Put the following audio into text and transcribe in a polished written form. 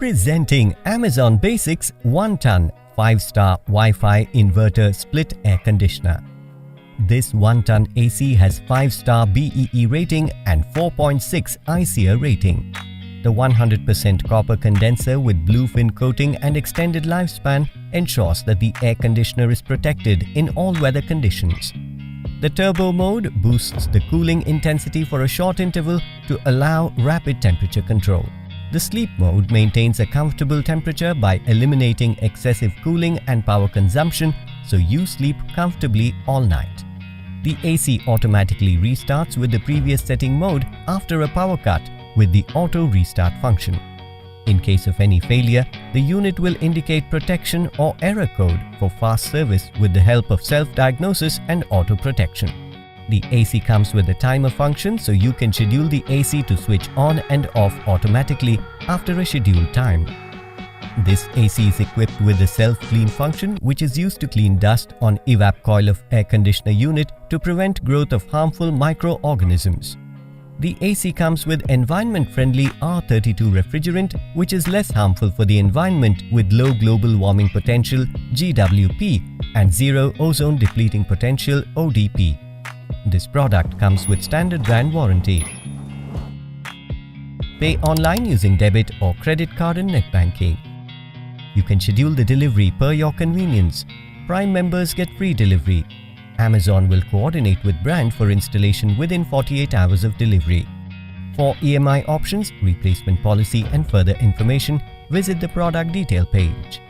Presenting Amazon Basics 1-ton 5-star Wi-Fi inverter split air conditioner. This 1-ton AC has 5-star BEE rating and 4.6 ICER rating. The 100% copper condenser with bluefin coating and extended lifespan ensures that the air conditioner is protected in all weather conditions. The turbo mode boosts the cooling intensity for a short interval to allow rapid temperature control. The sleep mode maintains a comfortable temperature by eliminating excessive cooling and power consumption, so you sleep comfortably all night. The AC automatically restarts with the previous setting mode after a power cut with the auto restart function. In case of any failure, the unit will indicate protection or error code for fast service with the help of self-diagnosis and auto protection. The AC comes with a timer function, so you can schedule the AC to switch on and off automatically after a scheduled time. This AC is equipped with the self-clean function, which is used to clean dust on evap coil of air conditioner unit to prevent growth of harmful microorganisms. The AC comes with environment-friendly R32 refrigerant, which is less harmful for the environment with low global warming potential (GWP) and Zero Ozone Depleting Potential (ODP). This product comes with standard brand warranty. Pay online using debit or credit card and net banking. You can schedule the delivery per your convenience. Prime members get free delivery. Amazon will coordinate with brand for installation within 48 hours of delivery. For EMI options, replacement policy and further information, visit the product detail page.